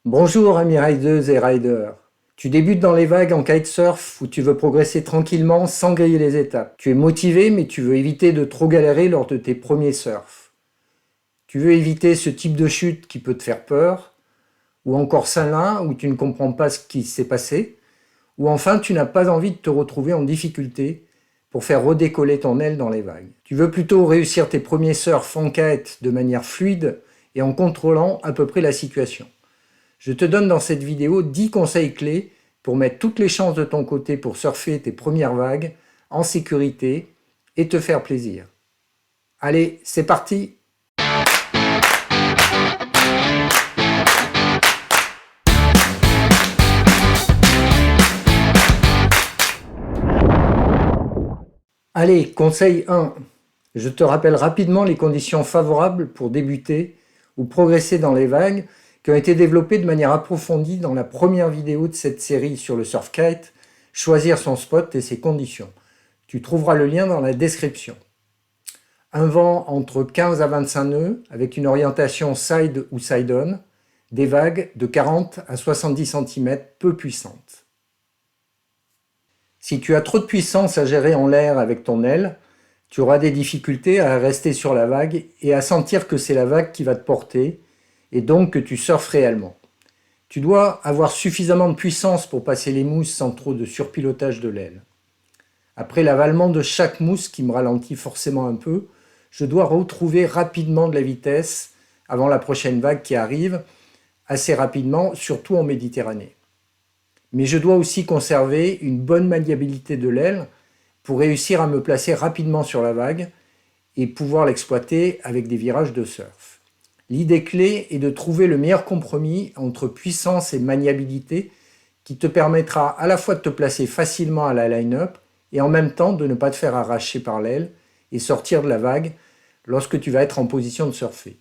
Bonjour amis rideuses et riders. Tu débutes dans les vagues en kitesurf où tu veux progresser tranquillement sans griller les étapes. Tu es motivé mais tu veux éviter de trop galérer lors de tes premiers surfs. Tu veux éviter ce type de chute qui peut te faire peur, ou encore celle-là où tu ne comprends pas ce qui s'est passé, ou enfin tu n'as pas envie de te retrouver en difficulté pour faire redécoller ton aile dans les vagues. Tu veux plutôt réussir tes premiers surfs en kite de manière fluide et en contrôlant à peu près la situation. Je te donne dans cette vidéo 10 conseils clés pour mettre toutes les chances de ton côté pour surfer tes premières vagues en sécurité et te faire plaisir. Allez, c'est parti! Allez, conseil 1. Je te rappelle rapidement les conditions favorables pour débuter ou progresser dans les vagues qui ont été développées de manière approfondie dans la première vidéo de cette série sur le surf kite, choisir son spot et ses conditions. Tu trouveras le lien dans la description. Un vent entre 15 à 25 nœuds avec une orientation side ou side-on, des vagues de 40 à 70 cm peu puissantes. Si tu as trop de puissance à gérer en l'air avec ton aile, tu auras des difficultés à rester sur la vague et à sentir que c'est la vague qui va te porter et donc que tu surfes réellement. Tu dois avoir suffisamment de puissance pour passer les mousses sans trop de surpilotage de l'aile. Après l'avalement de chaque mousse qui me ralentit forcément un peu, je dois retrouver rapidement de la vitesse avant la prochaine vague qui arrive, assez rapidement, surtout en Méditerranée. Mais je dois aussi conserver une bonne maniabilité de l'aile pour réussir à me placer rapidement sur la vague et pouvoir l'exploiter avec des virages de surf. L'idée clé est de trouver le meilleur compromis entre puissance et maniabilité qui te permettra à la fois de te placer facilement à la line-up et en même temps de ne pas te faire arracher par l'aile et sortir de la vague lorsque tu vas être en position de surfer.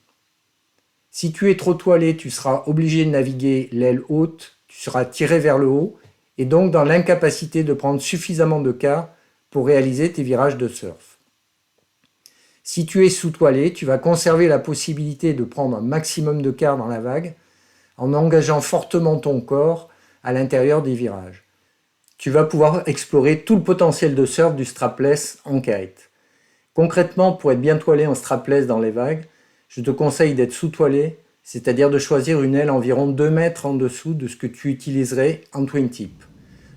Si tu es trop toilé, tu seras obligé de naviguer l'aile haute, tu seras tiré vers le haut et donc dans l'incapacité de prendre suffisamment de quart pour réaliser tes virages de surf. Si tu es sous-toilé, tu vas conserver la possibilité de prendre un maximum de quart dans la vague en engageant fortement ton corps à l'intérieur des virages. Tu vas pouvoir explorer tout le potentiel de surf du strapless en kite. Concrètement, pour être bien toilé en strapless dans les vagues, je te conseille d'être sous-toilé, c'est-à-dire de choisir une aile environ 2 mètres en dessous de ce que tu utiliserais en twin tip,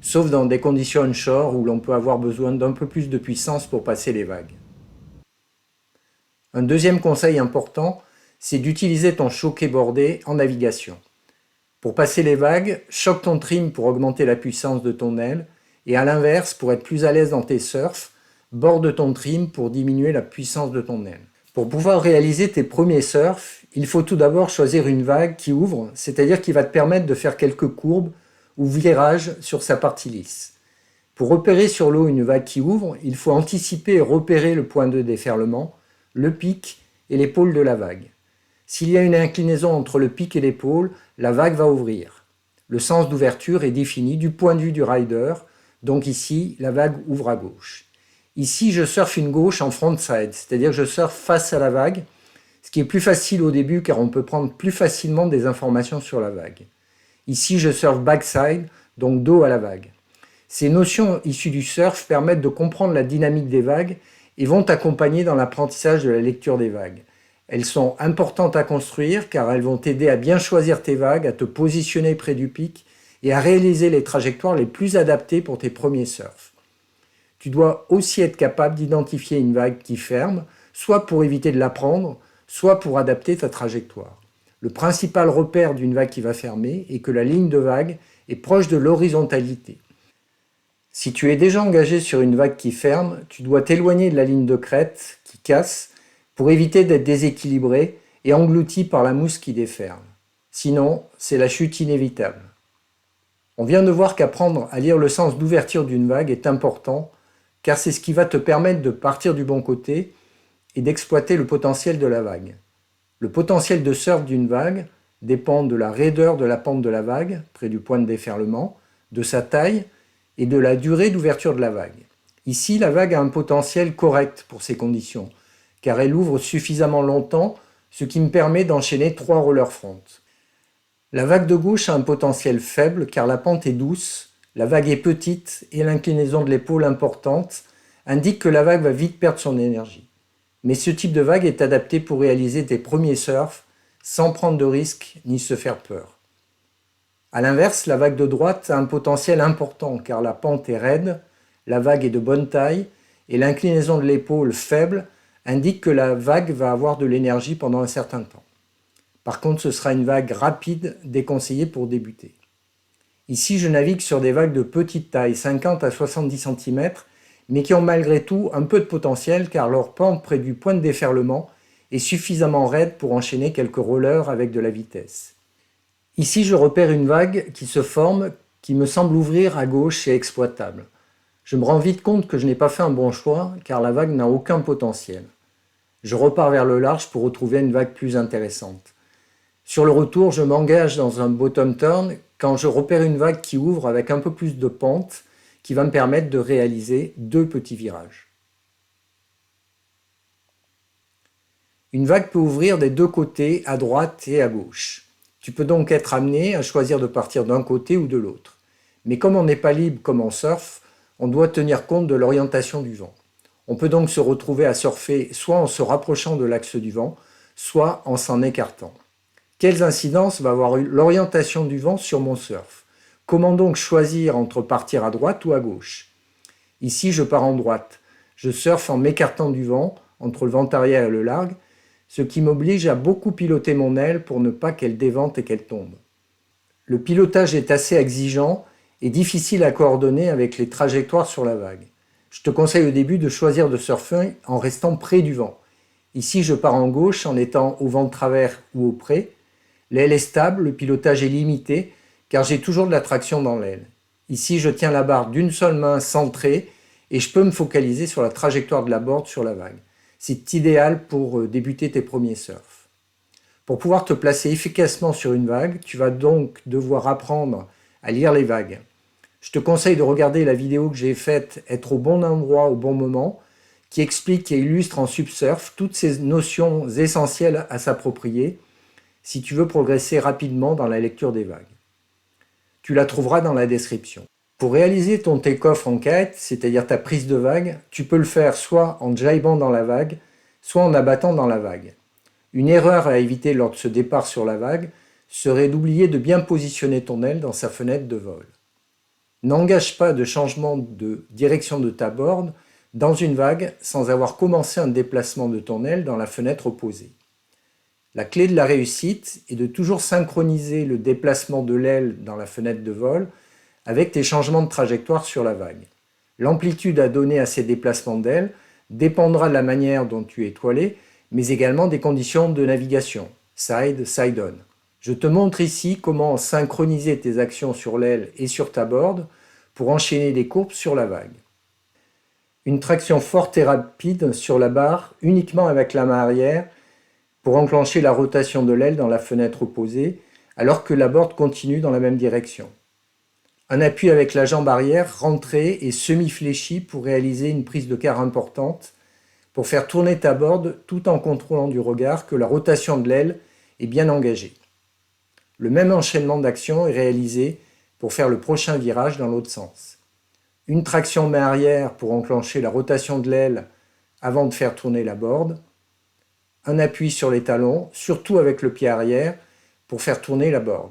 sauf dans des conditions onshore où l'on peut avoir besoin d'un peu plus de puissance pour passer les vagues. Un deuxième conseil important, c'est d'utiliser ton choquet bordé en navigation. Pour passer les vagues, choque ton trim pour augmenter la puissance de ton aile et à l'inverse, pour être plus à l'aise dans tes surfs, borde ton trim pour diminuer la puissance de ton aile. Pour pouvoir réaliser tes premiers surfs, il faut tout d'abord choisir une vague qui ouvre, c'est-à-dire qui va te permettre de faire quelques courbes ou virages sur sa partie lisse. Pour repérer sur l'eau une vague qui ouvre, il faut anticiper et repérer le point de déferlement, le pic et l'épaule de la vague. S'il y a une inclinaison entre le pic et l'épaule, la vague va ouvrir. Le sens d'ouverture est défini du point de vue du rider, donc ici, la vague ouvre à gauche. Ici, je surfe une gauche en frontside, c'est-à-dire que je surfe face à la vague, ce qui est plus facile au début car on peut prendre plus facilement des informations sur la vague. Ici, je surfe backside, donc dos à la vague. Ces notions issues du surf permettent de comprendre la dynamique des vagues et vont t'accompagner dans l'apprentissage de la lecture des vagues. Elles sont importantes à construire car elles vont t'aider à bien choisir tes vagues, à te positionner près du pic et à réaliser les trajectoires les plus adaptées pour tes premiers surfs. Tu dois aussi être capable d'identifier une vague qui ferme, soit pour éviter de la prendre, soit pour adapter ta trajectoire. Le principal repère d'une vague qui va fermer est que la ligne de vague est proche de l'horizontalité. Si tu es déjà engagé sur une vague qui ferme, tu dois t'éloigner de la ligne de crête qui casse pour éviter d'être déséquilibré et englouti par la mousse qui déferle. Sinon, c'est la chute inévitable. On vient de voir qu'apprendre à lire le sens d'ouverture d'une vague est important car c'est ce qui va te permettre de partir du bon côté et d'exploiter le potentiel de la vague. Le potentiel de surf d'une vague dépend de la raideur de la pente de la vague, près du point de déferlement, de sa taille et de la durée d'ouverture de la vague. Ici, la vague a un potentiel correct pour ces conditions, car elle ouvre suffisamment longtemps, ce qui me permet d'enchaîner 3 roller front. La vague de gauche a un potentiel faible car la pente est douce, la vague est petite et l'inclinaison de l'épaule importante indique que la vague va vite perdre son énergie. Mais ce type de vague est adapté pour réaliser tes premiers surfs sans prendre de risques ni se faire peur. A l'inverse, la vague de droite a un potentiel important car la pente est raide, la vague est de bonne taille et l'inclinaison de l'épaule faible indique que la vague va avoir de l'énergie pendant un certain temps. Par contre, ce sera une vague rapide déconseillée pour débuter. Ici, je navigue sur des vagues de petite taille, 50 à 70 cm, mais qui ont malgré tout un peu de potentiel car leur pente près du point de déferlement est suffisamment raide pour enchaîner quelques rollers avec de la vitesse. Ici, je repère une vague qui se forme, qui me semble ouvrir à gauche et exploitable. Je me rends vite compte que je n'ai pas fait un bon choix car la vague n'a aucun potentiel. Je repars vers le large pour retrouver une vague plus intéressante. Sur le retour, je m'engage dans un bottom turn quand je repère une vague qui ouvre avec un peu plus de pente qui va me permettre de réaliser 2 petits virages. Une vague peut ouvrir des 2 côtés, à droite et à gauche. Tu peux donc être amené à choisir de partir d'un côté ou de l'autre. Mais comme on n'est pas libre comme en surf, on doit tenir compte de l'orientation du vent. On peut donc se retrouver à surfer soit en se rapprochant de l'axe du vent, soit en s'en écartant. Quelles incidences va avoir l'orientation du vent sur mon surf? Comment donc choisir entre partir à droite ou à gauche? Ici, je pars en droite. Je surfe en m'écartant du vent, entre le vent arrière et le largue, ce qui m'oblige à beaucoup piloter mon aile pour ne pas qu'elle dévente et qu'elle tombe. Le pilotage est assez exigeant et difficile à coordonner avec les trajectoires sur la vague. Je te conseille au début de choisir de surfer en restant près du vent. Ici, je pars en gauche en étant au vent de travers ou au près. L'aile est stable, le pilotage est limité car j'ai toujours de la traction dans l'aile. Ici, je tiens la barre d'une seule main centrée et je peux me focaliser sur la trajectoire de la board sur la vague. C'est idéal pour débuter tes premiers surfs. Pour pouvoir te placer efficacement sur une vague, tu vas donc devoir apprendre à lire les vagues. Je te conseille de regarder la vidéo que j'ai faite « Être au bon endroit au bon moment » qui explique et illustre en subsurf toutes ces notions essentielles à s'approprier si tu veux progresser rapidement dans la lecture des vagues. Tu la trouveras dans la description. Pour réaliser ton take-off en kite, c'est-à-dire ta prise de vague, tu peux le faire soit en jibant dans la vague, soit en abattant dans la vague. Une erreur à éviter lors de ce départ sur la vague serait d'oublier de bien positionner ton aile dans sa fenêtre de vol. N'engage pas de changement de direction de ta board dans une vague sans avoir commencé un déplacement de ton aile dans la fenêtre opposée. La clé de la réussite est de toujours synchroniser le déplacement de l'aile dans la fenêtre de vol avec tes changements de trajectoire sur la vague. L'amplitude à donner à ces déplacements d'aile dépendra de la manière dont tu es étoilé, mais également des conditions de navigation, side, side-on. Je te montre ici comment synchroniser tes actions sur l'aile et sur ta board pour enchaîner les courbes sur la vague. Une traction forte et rapide sur la barre uniquement avec la main arrière pour enclencher la rotation de l'aile dans la fenêtre opposée alors que la board continue dans la même direction. Un appui avec la jambe arrière rentrée et semi-fléchie pour réaliser une prise de quart importante pour faire tourner ta board tout en contrôlant du regard que la rotation de l'aile est bien engagée. Le même enchaînement d'actions est réalisé pour faire le prochain virage dans l'autre sens. Une traction main arrière pour enclencher la rotation de l'aile avant de faire tourner la board. Un appui sur les talons, surtout avec le pied arrière, pour faire tourner la board.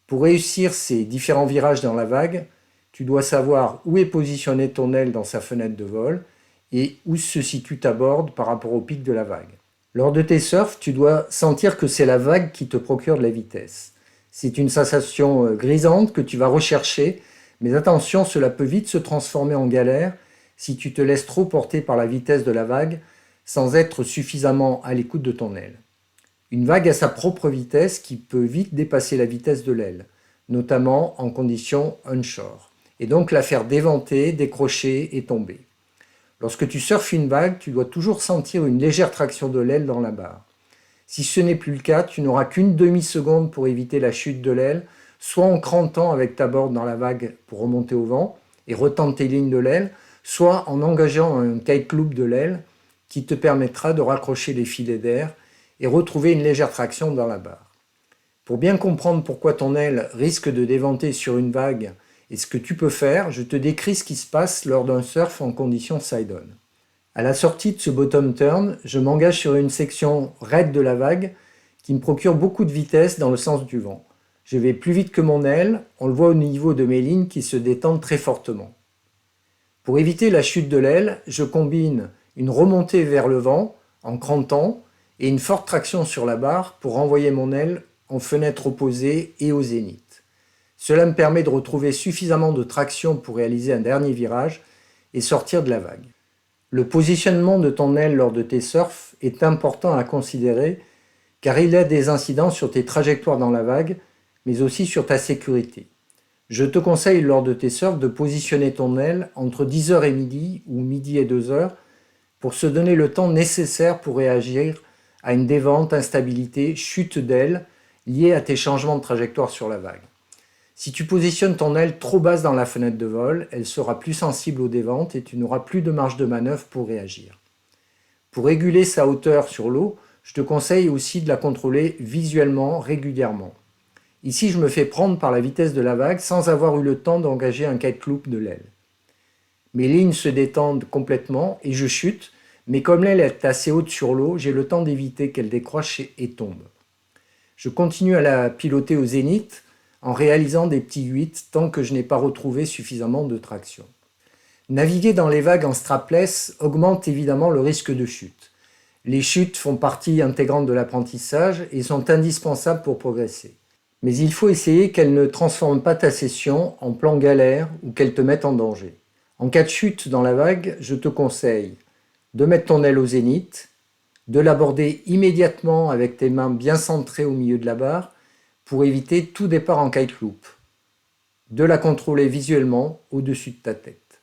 Pour réussir ces différents virages dans la vague, tu dois savoir où est positionnée ton aile dans sa fenêtre de vol et où se situe ta board par rapport au pic de la vague. Lors de tes surfs, tu dois sentir que c'est la vague qui te procure de la vitesse. C'est une sensation grisante que tu vas rechercher, mais attention, cela peut vite se transformer en galère si tu te laisses trop porter par la vitesse de la vague sans être suffisamment à l'écoute de ton aile. Une vague a sa propre vitesse qui peut vite dépasser la vitesse de l'aile, notamment en conditions onshore, et donc la faire déventer, décrocher et tomber. Lorsque tu surfes une vague, tu dois toujours sentir une légère traction de l'aile dans la barre. Si ce n'est plus le cas, tu n'auras qu'une demi-seconde pour éviter la chute de l'aile, soit en crantant avec ta board dans la vague pour remonter au vent et retendre tes lignes de l'aile, soit en engageant un kite loop de l'aile qui te permettra de raccrocher les filets d'air et retrouver une légère traction dans la barre. Pour bien comprendre pourquoi ton aile risque de déventer sur une vague et ce que tu peux faire, je te décris ce qui se passe lors d'un surf en condition side-on. À la sortie de ce bottom turn, je m'engage sur une section raide de la vague qui me procure beaucoup de vitesse dans le sens du vent. Je vais plus vite que mon aile, on le voit au niveau de mes lignes qui se détendent très fortement. Pour éviter la chute de l'aile, je combine une remontée vers le vent en crantant et une forte traction sur la barre pour renvoyer mon aile en fenêtre opposée et au zénith. Cela me permet de retrouver suffisamment de traction pour réaliser un dernier virage et sortir de la vague. Le positionnement de ton aile lors de tes surfs est important à considérer car il a des incidences sur tes trajectoires dans la vague, mais aussi sur ta sécurité. Je te conseille lors de tes surfs de positionner ton aile entre 10h et midi ou midi et 2h pour se donner le temps nécessaire pour réagir à une dévente, instabilité, chute d'aile liée à tes changements de trajectoire sur la vague. Si tu positionnes ton aile trop basse dans la fenêtre de vol, elle sera plus sensible aux déventes et tu n'auras plus de marge de manœuvre pour réagir. Pour réguler sa hauteur sur l'eau, je te conseille aussi de la contrôler visuellement régulièrement. Ici, je me fais prendre par la vitesse de la vague sans avoir eu le temps d'engager un kite loop de l'aile. Mes lignes se détendent complètement et je chute, mais comme l'aile est assez haute sur l'eau, j'ai le temps d'éviter qu'elle décroche et tombe. Je continue à la piloter au zénith en réalisant des petits 8 tant que je n'ai pas retrouvé suffisamment de traction. Naviguer dans les vagues en strapless augmente évidemment le risque de chute. Les chutes font partie intégrante de l'apprentissage et sont indispensables pour progresser. Mais il faut essayer qu'elles ne transforment pas ta session en plan galère ou qu'elles te mettent en danger. En cas de chute dans la vague, je te conseille de mettre ton aile au zénith, de l'aborder immédiatement avec tes mains bien centrées au milieu de la barre pour éviter tout départ en kite loop, de la contrôler visuellement au-dessus de ta tête.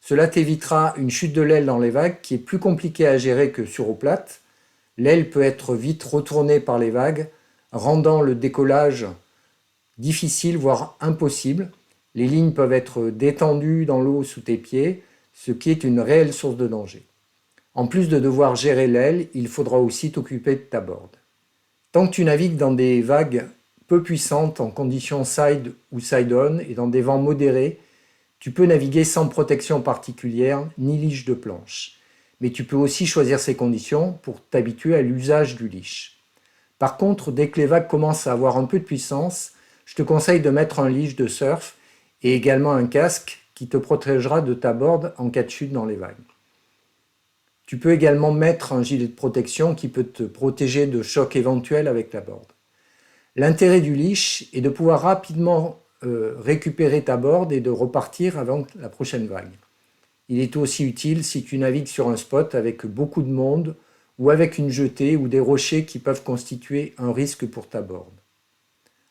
Cela t'évitera une chute de l'aile dans les vagues qui est plus compliquée à gérer que sur eau plate. L'aile peut être vite retournée par les vagues, rendant le décollage difficile, voire impossible. Les lignes peuvent être détendues dans l'eau sous tes pieds, ce qui est une réelle source de danger. En plus de devoir gérer l'aile, il faudra aussi t'occuper de ta board. Tant que tu navigues dans des vagues peu puissantes en conditions side ou side-on et dans des vents modérés, tu peux naviguer sans protection particulière ni leash de planche. Mais tu peux aussi choisir ces conditions pour t'habituer à l'usage du leash. Par contre, dès que les vagues commencent à avoir un peu de puissance, je te conseille de mettre un leash de surf et également un casque qui te protégera de ta board en cas de chute dans les vagues. Tu peux également mettre un gilet de protection qui peut te protéger de chocs éventuels avec la board. L'intérêt du leash est de pouvoir rapidement récupérer ta board et de repartir avant la prochaine vague. Il est aussi utile si tu navigues sur un spot avec beaucoup de monde ou avec une jetée ou des rochers qui peuvent constituer un risque pour ta board.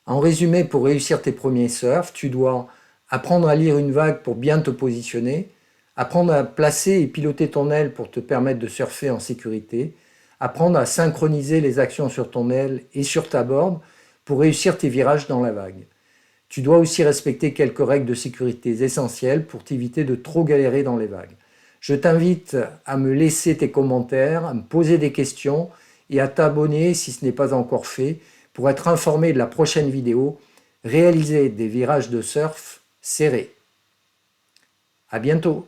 En résumé, pour réussir tes premiers surfs, tu dois apprendre à lire une vague pour bien te positionner, apprendre à placer et piloter ton aile pour te permettre de surfer en sécurité, apprendre à synchroniser les actions sur ton aile et sur ta board pour réussir tes virages dans la vague. Tu dois aussi respecter quelques règles de sécurité essentielles pour t'éviter de trop galérer dans les vagues. Je t'invite à me laisser tes commentaires, à me poser des questions et à t'abonner si ce n'est pas encore fait pour être informé de la prochaine vidéo, réaliser des virages de surf serrés. À bientôt!